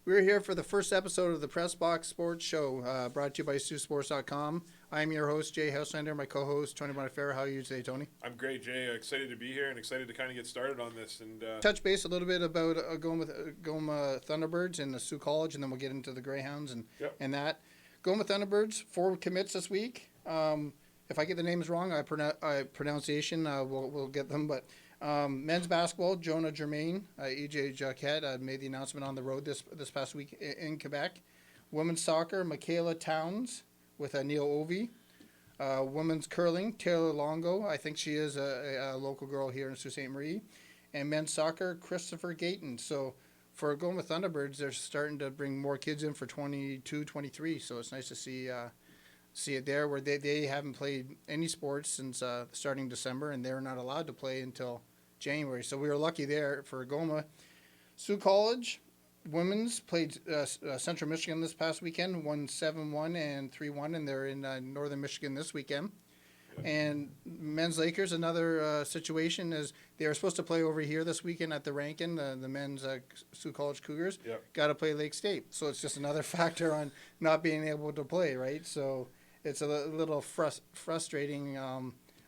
We're here for the first episode of the Press Box Sports Show, brought to you by Saultsports.com. I'm your host, Jay Houselander, my co-host, Tony Bonifera. How are you today, Tony? I'm great, Jay. Excited to be here and excited to kind of get started on this. And touch base a little bit about Algoma Thunderbirds and the Sault College, and then we'll get into the Greyhounds and that. Algoma Thunderbirds, 4 commits this week. If I get the names wrong, pronunciation, we'll get them. But men's basketball, Jonah Germain, EJ Jacquette made the announcement on the road this past week in Quebec. Women's soccer, Michaela Towns with Neil Ovey. Women's curling, Taylor Longo. I think she is a local girl here in Sault Ste. Marie. And men's soccer, Christopher Gayton. So for Algoma Thunderbirds, they're starting to bring more kids in for 22, 23. So it's nice to see it there, where they haven't played any sports since starting December, and they're not allowed to play until January. So we were lucky there for Algoma. Sault College women's played Central Michigan this past weekend, won 7-1 and 3-1, and they're in Northern Michigan this weekend. And men's Lakers, another situation is they were supposed to play over here this weekend at the Rankin, the men's Sault College Cougars. Got to play Lake State. So it's just another factor on not being able to play, right? So it's a little frustrating.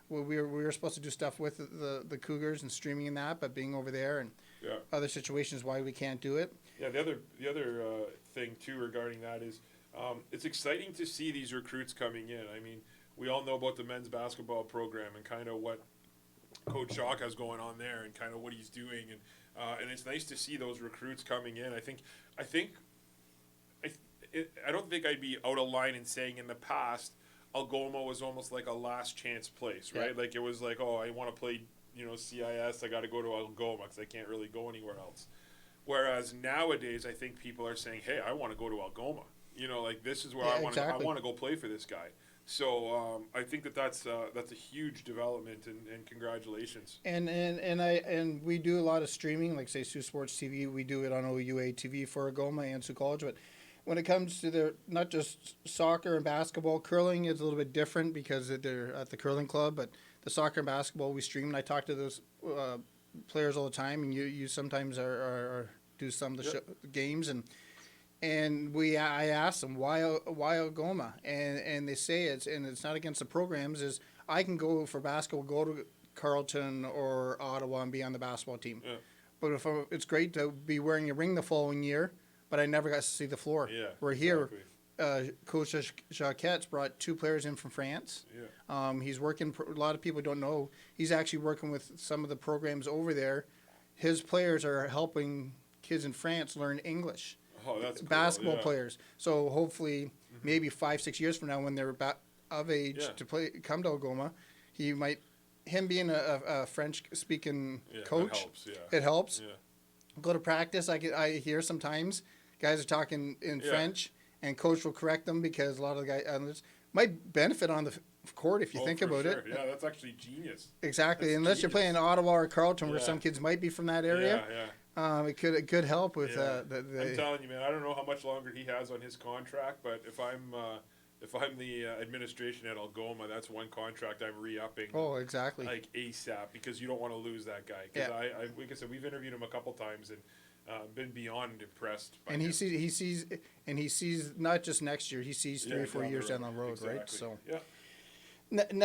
We were supposed to do stuff with the Cougars and streaming and that, but being over there and other situations why we can't do it. Yeah, the other thing too regarding that is it's exciting to see these recruits coming in. I mean, we all know about the men's basketball program and kind of what Coach Shock has going on there and kind of what he's doing, and it's nice to see those recruits coming in. I don't think I'd be out of line in saying in the past Algoma was almost like a last chance place, right? Like it was like, oh, I want to play, CIS, I got to go to Algoma because I can't really go anywhere else. Whereas nowadays, I think people are saying, hey, I want to go to Algoma. Like this is where I want to go play for this guy. So I think that's a huge development, and congratulations. And we do a lot of streaming, like say Saultsports TV. We do it on OUA TV for Algoma and Sault College. But when it comes to their not just soccer and basketball, curling is a little bit different because they're at the curling club. But the soccer and basketball we stream, and I talk to those players all the time, and you sometimes are do some of the games and I asked them why Algoma, and they say it's not against the programs. Is I can go for basketball, go to Carleton or Ottawa and be on the basketball team, but it's great to be wearing a ring the following year, but I never got to see the floor. We're here. Coach Jacquette's brought 2 players in from France. He's working. A lot of people don't know he's actually working with some of the programs over there. His players are helping kids in France learn English. Oh, that's cool. Basketball players. So hopefully, maybe 5-6 years from now, when they're of age to come to Algoma, him being a French-speaking coach, it helps. Go to practice. I hear sometimes guys are talking in French, and coach will correct them because a lot of the guys might benefit on the court if you think about it. Yeah, that's actually genius. Exactly, unless you're playing Ottawa or Carleton, where some kids might be from that area. It could help with I'm telling you, man. I don't know how much longer he has on his contract, but if I'm the administration at Algoma, that's one contract I'm re-upping. Oh, exactly. Like ASAP, because you don't want to lose that guy. Because like I said, we've interviewed him a couple times and been beyond impressed. By him. He sees not just next year. He sees 3 or 4 years down the road, right? So.